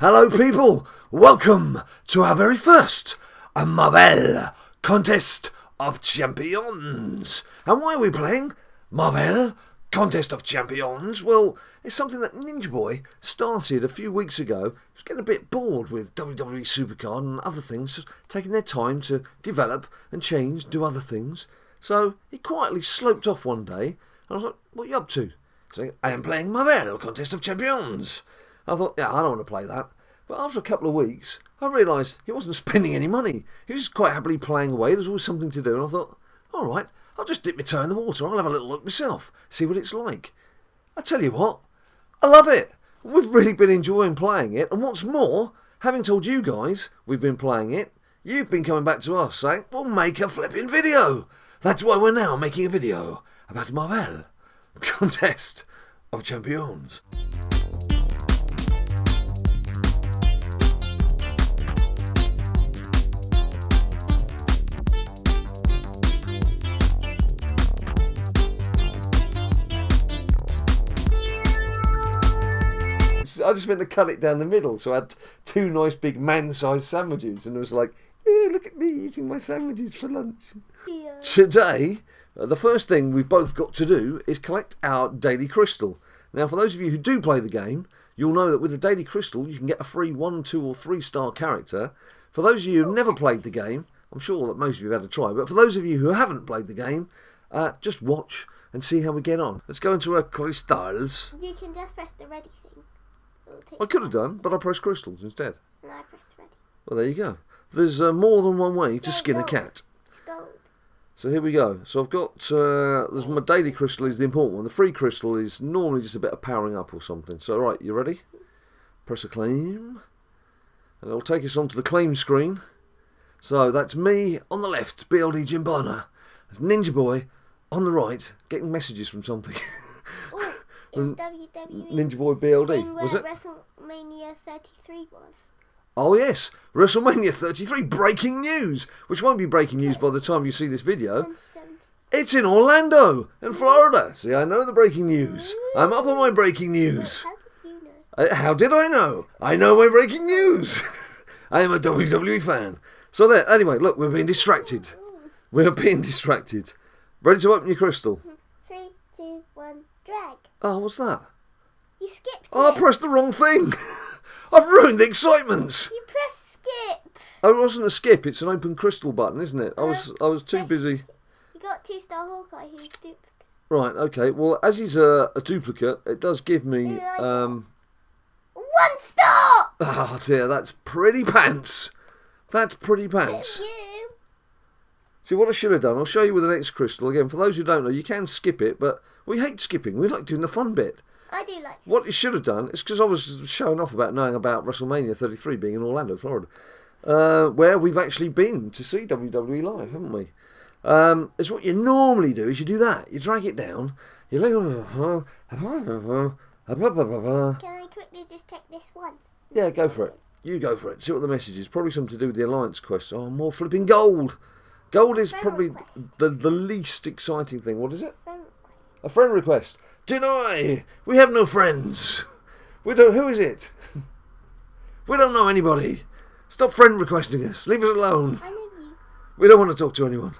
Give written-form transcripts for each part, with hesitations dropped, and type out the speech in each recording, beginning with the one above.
Hello people, welcome to our very first Marvel Contest of Champions. And why are we playing Marvel Contest of Champions? Well, it's something that Ninja Boy started a few weeks ago. He was getting a bit bored with WWE Supercard and other things, just taking their time to develop and change, do other things. So he quietly sloped off one day, and I was like, what are you up to? He's like, I am playing Marvel Contest of Champions. I thought, yeah, I don't want to play that. But after a couple of weeks, I realised he wasn't spending any money. He was quite happily playing away. There was always something to do. And I thought, all right, I'll just dip my toe in the water. I'll have a little look myself, see what it's like. I tell you what, I love it. We've really been enjoying playing it. And what's more, having told you guys we've been playing it, you've been coming back to us saying, well, make a flipping video. That's why we're now making a video about Marvel Contest of Champions. I just went to cut it down the middle, so I had two nice big man-sized sandwiches, and it was like, yeah, look at me eating my sandwiches for lunch. Yeah. Today, the first thing we've both got to do is collect our Daily Crystal. Now, for those of you who do play the game, you'll know that with the Daily Crystal, you can get a free 1, 2 or 3 star character. For those of you who've never played the game, I'm sure that most of you have had a try, but for those of you who haven't played the game, just watch and see how we get on. Let's go into our crystals. You can just press the ready thing. I could have done, but I pressed crystals instead. And I pressed ready. Well, there you go. There's more than one way to skin a cat. It's gold. So here we go. So I've got, there's my Daily Crystal is the important one. The free crystal is normally just a bit of powering up or something. So, right, you ready? Press a claim. And it'll take us onto the claim screen. So that's me on the left, BLD Jimbana. There's Ninja Boy on the right, getting messages from something. WWE Ninja Boy BLD, was it? WrestleMania 33 was. Oh yes, WrestleMania 33, breaking news, which won't be breaking news by the time you see this video. 2017. It's in Orlando, in Florida. See, I know the breaking news. I'm up on my breaking news. How did you know? How did I know? I know my breaking news. I am a WWE fan. So there, anyway, look, we're being distracted. We're being distracted. Ready to open your crystal? 3, 2, 1, drag. Oh, what's that? You skipped Oh, it. I pressed the wrong thing. I've ruined the excitement. You pressed skip. Oh, it wasn't a skip. It's an open crystal button, isn't it? I was too busy. You got 2-star Hawkeye who's duplicate. Right. Okay. Well, as he's a duplicate, it does give me 1 star. Oh dear, that's pretty pants. That's pretty pants. You. See, what I should have done, I'll show you with the next crystal. Again, for those who don't know, you can skip it, but we hate skipping. We like doing the fun bit. I do like. What you should have done, is because I was showing off about knowing about WrestleMania 33 being in Orlando, Florida, where we've actually been to see WWE live, haven't we? It's what you normally do, is you do that. You drag it down. You Can I quickly just check this one? Yeah, go for it. You go for it. See what the message is. Probably something to do with the Alliance quest. Oh, more flipping gold. Gold is probably the least exciting thing. What is it? A friend request. Deny. We have no friends. We don't. Who is it? We don't know anybody. Stop friend requesting us. Leave us alone. I know you. We don't want to talk to anyone.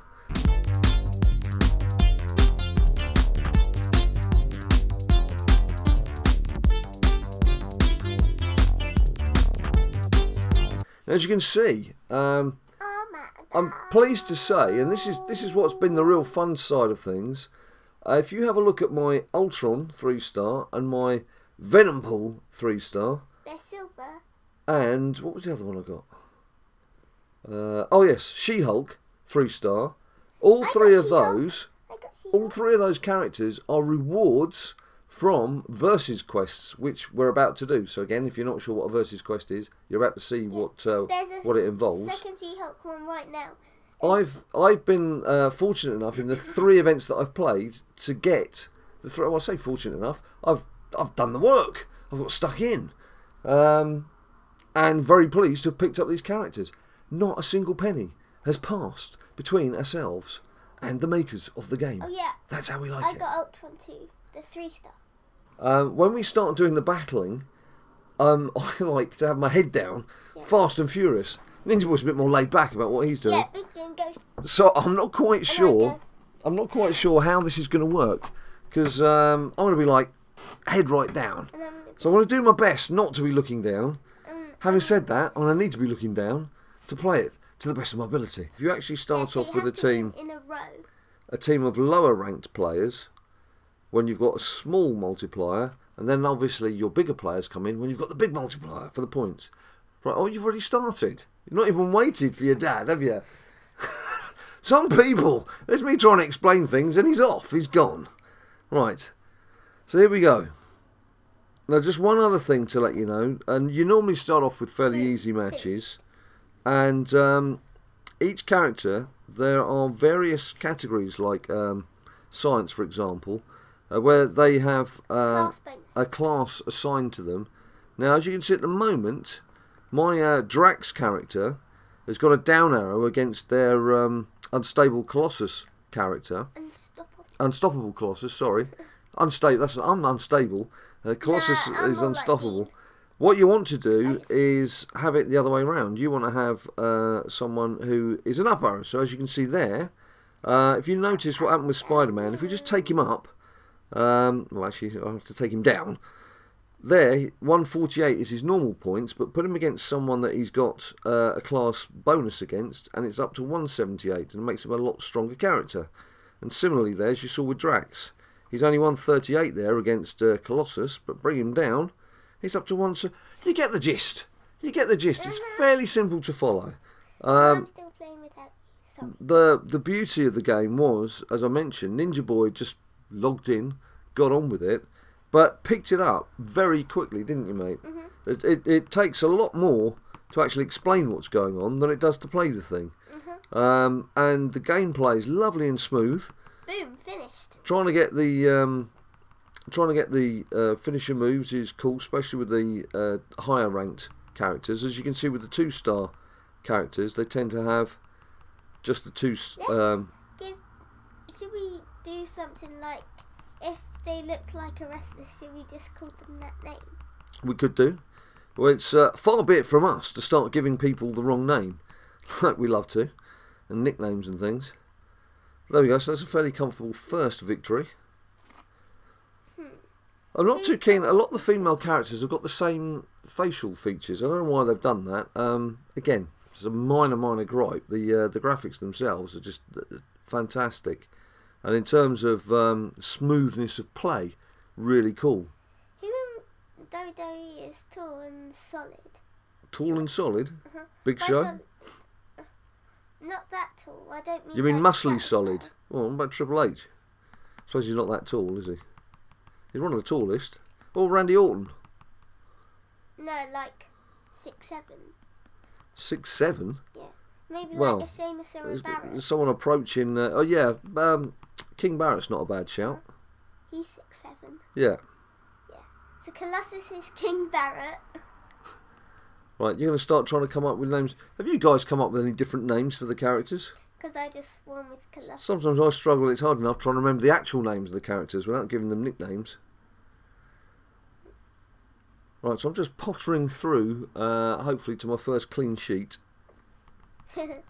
As you can see, I'm pleased to say, and this is what's been the real fun side of things. If you have a look at my Ultron 3-star and my Venompool 3-star, they're silver. And what was the other one I got? Oh yes, She-Hulk 3-star. All three of those characters are rewards from Versus quests, which we're about to do. So again, if you're not sure what a Versus quest is, you're about to see what it involves. Second She-Hulk one right now. I've been fortunate enough in the 3 events that I've played to get the 3. Well, I say fortunate enough. I've done the work. I've got stuck in, and very pleased to have picked up these characters. Not a single penny has passed between ourselves and the makers of the game. Oh yeah, that's how we like it. I got Ultron too, the 3-star. When we start doing the battling, I like to have my head down, fast and furious. Ninja Boy's a bit more laid back about what he's doing. Yeah, Big Jim goes. So I'm not quite sure. I'm not quite sure how this is going to work because I'm going to be like head right down. So I'm going to do my best not to be looking down. Having said that, I'm going to need to be looking down to play it to the best of my ability. If you actually start off with a team in a row. A team of lower ranked players when you've got a small multiplier, and then obviously your bigger players come in when you've got the big multiplier for the points. Right, oh, you've already started. You've not even waited for your dad, have you? Some people, there's me trying to explain things and he's off, he's gone. Right, so here we go. Now just one other thing to let you know, and you normally start off with fairly easy matches, and each character, there are various categories like science, for example, where they have a class assigned to them. Now, as you can see at the moment, my Drax character has got a down arrow against their unstable Colossus character. Unstoppable Colossus, sorry. Unstable. I'm unstable. Colossus is unstoppable. What you want to do is have it the other way around. You want to have someone who is an up arrow. So as you can see there, if you notice what happened with Spider-Man, if we just take him up, well actually I'll have to take him down. There, 148 is his normal points, but put him against someone that he's got a class bonus against, and it's up to 178, and it makes him a lot stronger character. And similarly there, as you saw with Drax, he's only 138 there against Colossus, but bring him down, it's up to one. So you get the gist. You get the gist. It's fairly simple to follow. I'm still playing without you. The beauty of the game was, as I mentioned, Ninja Boy just logged in, got on with it, but picked it up very quickly, didn't you, mate? It takes a lot more to actually explain what's going on than it does to play the thing. And the gameplay is lovely and smooth. Boom, finished. Trying to get the finisher moves is cool, especially with the higher ranked characters. As you can see with the 2-star characters, they tend to have just the two. Should we do something like, if they look like a wrestler, should we just call them that name? We could do. Well, it's far be it from us to start giving people the wrong name, like we love to, and nicknames and things. There we go. So that's a fairly comfortable first victory. I'm not too keen. A lot of the female characters have got the same facial features. I don't know why they've done that. Again, it's a minor gripe. The graphics themselves are just fantastic, and in terms of smoothness of play, really cool. Who in WWE is tall and solid? Tall and solid? Big Show? Not that tall. I don't mean. You mean like muscly solid? Well, what about Triple H? I suppose he's not that tall, is he? He's one of the tallest. Or Randy Orton. No, like 6'7". 6'7"? Yeah. Maybe well, like a Sheamus or a Barrett. There's someone approaching... King Barrett's not a bad shout. He's 6'7". Yeah. Yeah. So Colossus is King Barrett. Right, you're going to start trying to come up with names. Have you guys come up with any different names for the characters? Because I just won with Colossus. Sometimes I struggle. It's hard enough trying to remember the actual names of the characters without giving them nicknames. Right, so I'm just pottering through, hopefully to my first clean sheet. And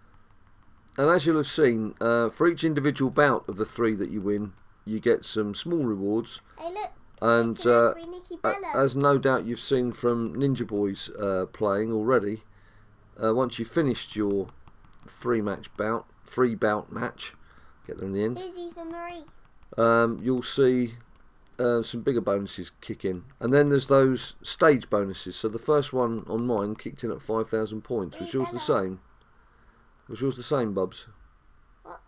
as you'll have seen, for each individual bout of the 3 that you win, you get some small rewards. Hey, look. And Bella. as no doubt you've seen from Ninja Boy's playing already, once you've finished your 3-bout match, get there in the end. Here's even Marie. You'll see some bigger bonuses kick in, and then there's those stage bonuses. So the first one on mine kicked in at 5,000 points. Was yours the same? Was yours the same, Bubs? What?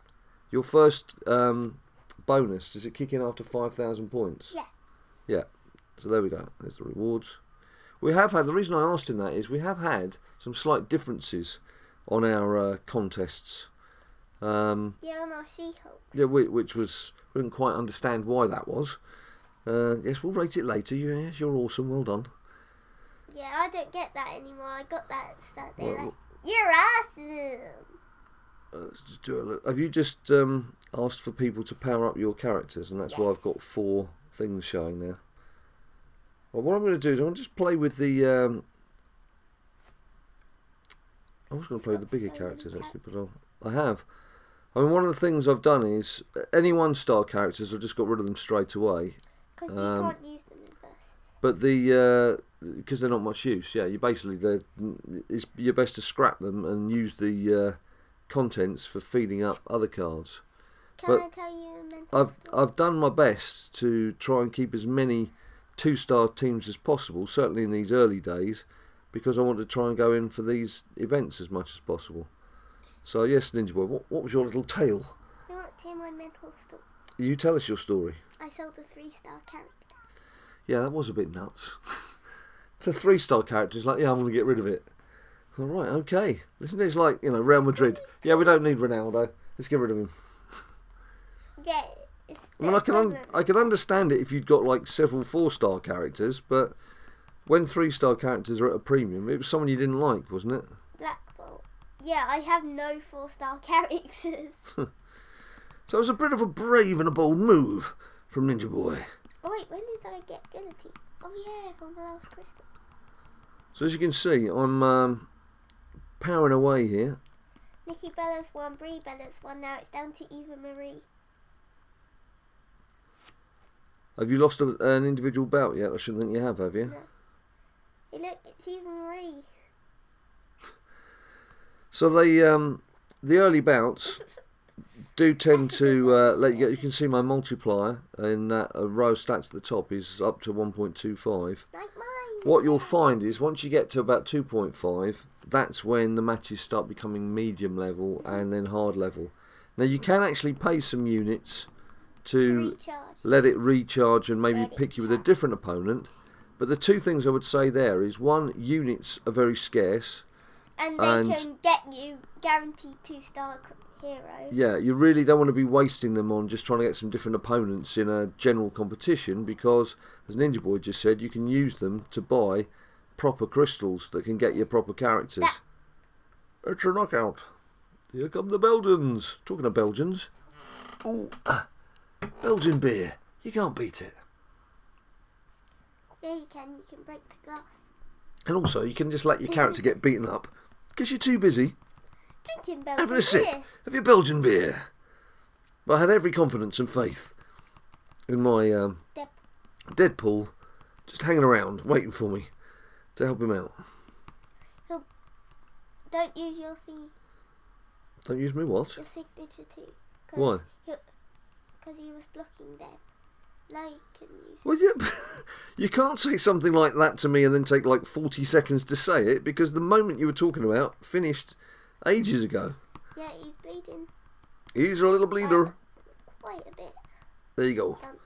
Your first bonus, does it kick in after 5,000 points? Yeah. Yeah. So there we go. There's the rewards. We have had, the reason I asked him that is we have had some slight differences on our contests. Yeah, on our She-Hulk. Yeah, which was, we didn't quite understand why that was. Yes, we'll rate it later. Yes, you're awesome. Well done. Yeah, I don't get that anymore. I got that at the start there. Well, like, you're awesome. Let's just do a little. Have you just asked for people to power up your characters, and that's why I've got 4 things showing now? Well, what I'm going to do is I'm going to just play with the... I was going to play with the bigger characters actually, but I have. I mean, one of the things I've done is any 1-star characters, I've just got rid of them straight away. Because you can't use them in verses. But because they're not much use, yeah. You're best to scrap them and use the contents for feeding up other cards. Can I tell you a mental story? I've done my best to try and keep as many 2-star teams as possible, certainly in these early days, because I want to try and go in for these events as much as possible. So yes, Ninja Boy, what was your little tale? You want to hear my mental story? You tell us your story. I sold a 3-star character. Yeah, that was a bit nuts. It's a 3-star character. It's like, yeah, I'm going to get rid of it. All right, okay. Listen, it's like, Real Madrid. Yeah, we don't need Ronaldo. Let's get rid of him. Yeah, I mean, I can understand it if you'd got like several 4-star characters, but when 3-star characters are at a premium, it was someone you didn't like, wasn't it? Black Bolt. Yeah, I have no 4-star characters. So it was a bit of a brave and a bold move from Ninja Boy. Oh wait, when did I get ability? Oh yeah, from the last crystal. So as you can see, I'm powering away here. Nikki Bella's won, Brie Bella's won, now it's down to Eva Marie. Have you lost an individual bout yet? I shouldn't think you have you? No. Hey look, it's Eva Marie. So the early bouts do tend to let you get. You can see my multiplier in that row of stats at the top is up to 1.25. Like mine. What you'll find is once you get to about 2.5, that's when the matches start becoming medium level and then hard level. Now you can actually pay some units to let it recharge and maybe pick you with a different opponent. But the two things I would say there is, one, units are very scarce. And they can get you guaranteed 2-star hero. Yeah, you really don't want to be wasting them on just trying to get some different opponents in a general competition, because, as Ninja Boy just said, you can use them to buy proper crystals that can get you proper characters. It's a knockout. Here come the Belgians. Talking of Belgians. Ooh, Belgian beer. You can't beat it. Yeah, you can. You can break the glass. And also, you can just let your character get beaten up because you're too busy Drinking Belgian having a sip of your Belgian beer. But I had every confidence and faith in my Deadpool just hanging around, waiting for me to help him out. Don't use your thing. Don't use me what? Your signature too. Why? Because he was blocking them. Now you can use it. Well, yeah, you can't say something like that to me and then take like 40 seconds to say it, because the moment you were talking about finished ages ago. Yeah, he's bleeding. He's a little bleeder. Quite a bit. There you go. Done.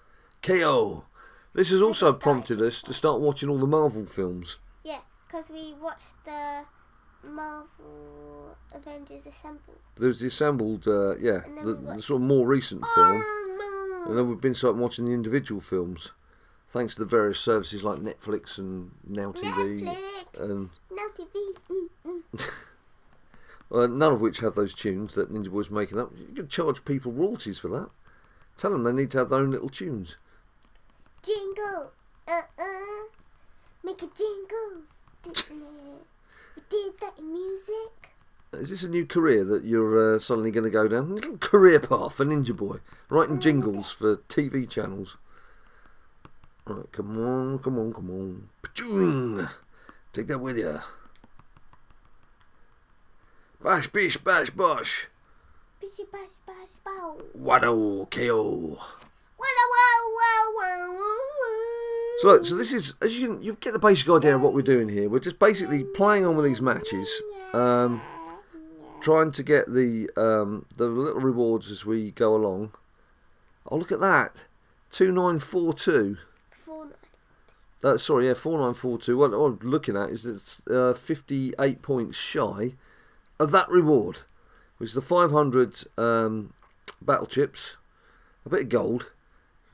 KO. This has also prompted us to start watching all the Marvel films. Yeah, because we watched the Marvel Avengers Assemble. There was the Assembled, the sort of more recent film. And then we've been watching the individual films, thanks to the various services like Netflix and Now TV. And Now TV. none of which have those tunes that Ninja Boy's making up. You can charge people royalties for that. Tell them they need to have their own little tunes. Jingle. Make a jingle. We did that in music. Is this a new career that you're suddenly going to go down? A little career path for Ninja Boy, writing jingles for TV channels. Right, come on, come on, come on. Paching! Take that with you. Bash, bish, bash, bosh. Bishy, bash, bash, bow. Wado, KO. So this is, as you get the basic idea of what we're doing here. We're just basically playing on with these matches. Trying to get the little rewards as we go along. Oh, look at that. 2942. 4942. Sorry, yeah, 4942. What I'm looking at is it's 58 points shy of that reward, which is the 500 battle chips, a bit of gold.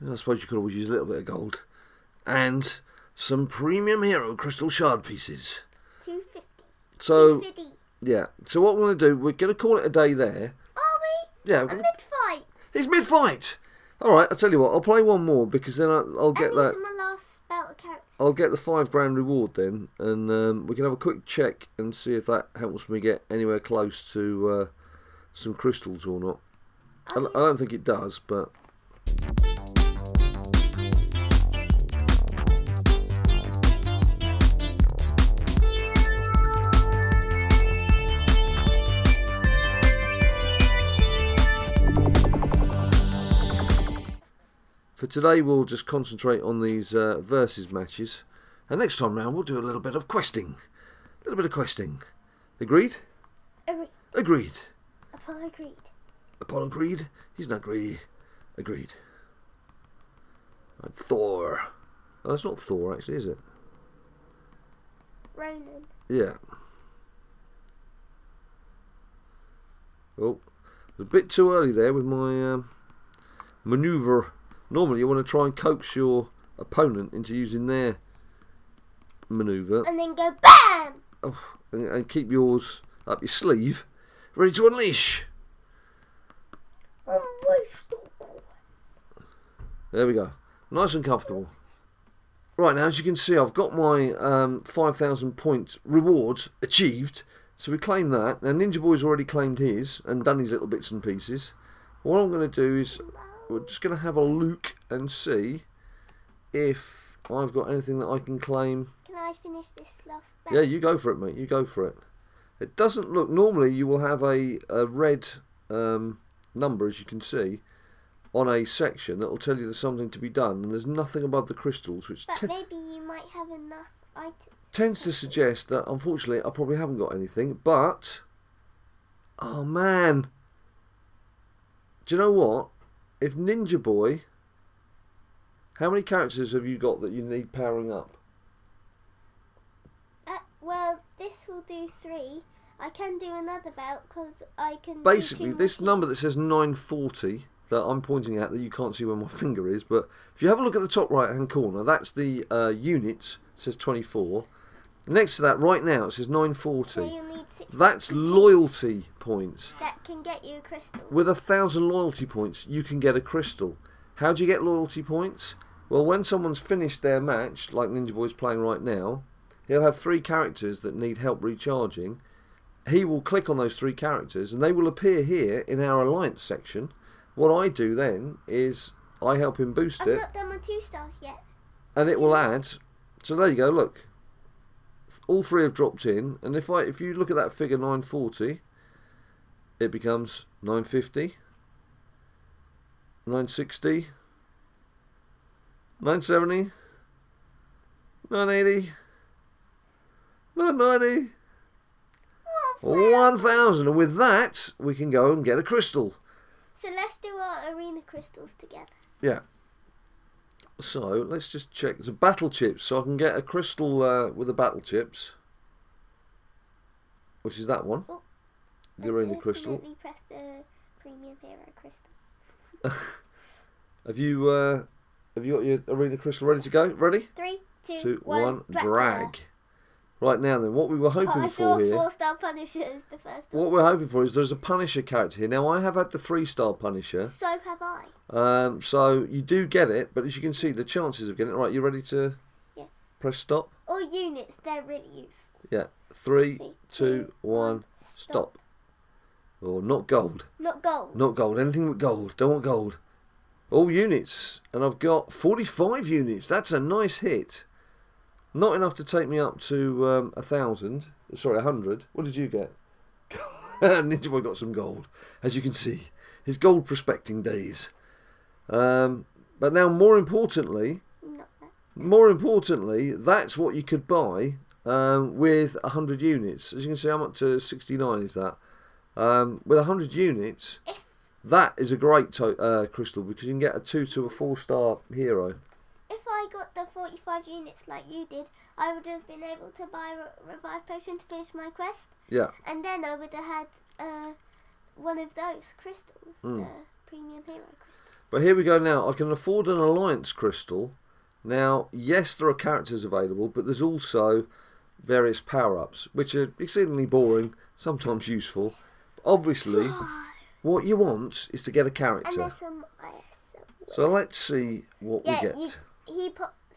I suppose you could always use a little bit of gold, and some premium hero crystal shard pieces. 250. So 250. Yeah, so what we're going to do, we're going to call it a day there. Are we? Yeah. I'm mid-fight. It's mid-fight! Alright, I'll tell you what, I'll play one more because then I'll get that. These are my last battle characters. I'll get the £5 reward then, and we can have a quick check and see if that helps me get anywhere close to some crystals or not. I don't think it does, but... For today we'll just concentrate on these versus matches, and next time round we'll do a little bit of questing. A little bit of questing. Agreed? Agreed. Agreed. Apollo agreed. Apollo agreed? He's not agreed. Agreed. Right, Thor. Oh, that's not Thor actually, is it? Ronan. Yeah. Oh, a bit too early there with my manoeuvre. Normally you want to try and coax your opponent into using their manoeuvre. And then go BAM! Oh, and keep yours up your sleeve, ready to unleash. There we go. Nice and comfortable. Right, now as you can see, I've got my 5,000 point reward achieved. So we claim that. Now Ninja Boy's already claimed his and done his little bits and pieces. What I'm going to do is we're just going to have a look and see if I've got anything that I can claim. Can I finish this last bit? Yeah, you go for it, mate. You go for it. It doesn't look... Normally you will have a red number, as you can see, on a section that will tell you there's something to be done, and there's nothing above the crystals, which But maybe you might have enough items. tends to suggest that, unfortunately, I probably haven't got anything, but... Oh, man. Do you know what? If Ninja Boy... How many characters have you got that you need powering up? Well, this will do 3. I can do another belt because I can. Basically, do this number that says 940 that I'm pointing at, that you can't see where my finger is, but if you have a look at the top right hand corner, that's the units. It says 24. Next to that, right now, it says 940. So you'll need 60 That's loyalty points. that can get you a crystal. With 1,000 loyalty points, you can get a crystal. How do you get loyalty points? Well, when someone's finished their match, like Ninja Boy's playing right now, he'll have 3 characters that need help recharging. He will click on those 3 characters and they will appear here in our alliance section. What I do then is I help him boost I've it. not done my 2 stars yet. And it will add. So there you go, look. All 3 have dropped in, and if you look at that figure 940, it becomes 950, 960, 970, 980, 990, 1,000, and with that we can go and get a crystal. So let's do our arena crystals together. Yeah. So let's just check. The battle chips, so I can get a crystal with the battle chips, which is that one. Oh, The arena crystal. Definitely press the premium hero crystal. Have you got your arena crystal ready to go? Ready? 3, 2, 2, 1, 1, drag. Right now then, what we were hoping I saw for here. 4-star Punisher as the first one. What we're hoping for is there's a Punisher character here. Now I have had the 3-star Punisher. So have I. So you do get it, but as you can see, the chances of getting it right. You ready to press stop? Or units, they're really useful. Yeah. 3, 2, 1, stop. Or not gold. Not gold. Not gold. Anything but gold. Don't want gold. All units, and I've got 45 units. That's a nice hit. Not enough to take me up to 1,000. Sorry, 100. What did you get? Ninja Boy got some gold, as you can see. His gold prospecting days. But now, more importantly, that's what you could buy with 100 units. As you can see, I'm up to 69. Is that with 100 units? That is a great crystal because you can get a 2 to a 4-star hero. If I got the 45 units like you did, I would have been able to buy a revive potion to finish my quest. Yeah. And then I would have had one of those crystals, the premium hero crystal. But here we go now. I can afford an alliance crystal. Now, yes, there are characters available, but there's also various power-ups, which are exceedingly boring, sometimes useful. Obviously, what you want is to get a character. And there's some So let's see what we get.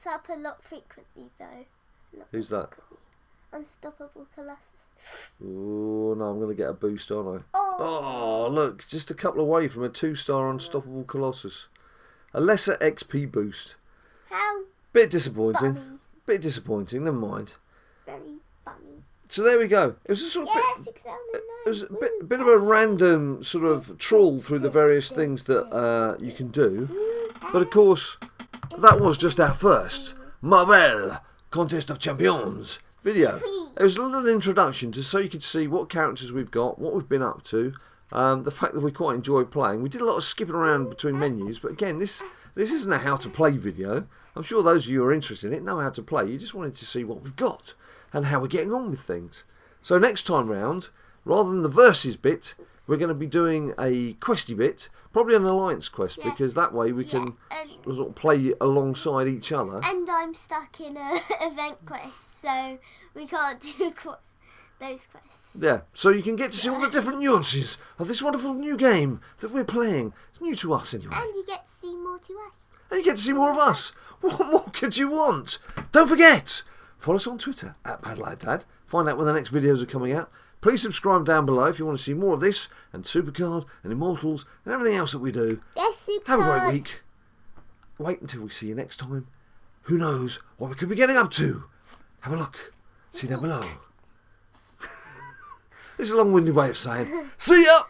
pops up a lot frequently though. Who's that? Unstoppable Colossus. Oh no, I'm going to get a boost, aren't I? Oh. Oh, look, it's just a couple away from a 2-star Unstoppable Colossus. A lesser XP boost. How Bit disappointing. bunny. Bit disappointing, never mind. Very bunny. So there we go. It was a sort of Yes, bit, exactly. it was a bit of a random sort of trawl through the various things that you can do. But of course, that was just our first Marvel Contest of Champions video. It was a little introduction just so you could see what characters we've got, what we've been up to, the fact that we quite enjoy playing. We did a lot of skipping around between menus, but again, this isn't a how to play video. I'm sure those of you who are interested in it know how to play. You just wanted to see what we've got and how we're getting on with things. So next time round, rather than the versus bit, we're going to be doing a questy bit, probably an alliance quest, because that way we can sort of play alongside each other. And I'm stuck in a event quest, so we can't do those quests. Yeah, so you can get to see all the different nuances of this wonderful new game that we're playing. It's new to us anyway. And you get to see more to us. And you get to see more of us. What more could you want? Don't forget, follow us on Twitter at BadLadDad. Find out when the next videos are coming out. Please subscribe down below if you want to see more of this and Supercard and Immortals and everything else that we do. Yes, Supercard. Have a great week. Wait until we see you next time. Who knows what we could be getting up to? Have a look. See down below. This is a long-winded way of saying, see ya!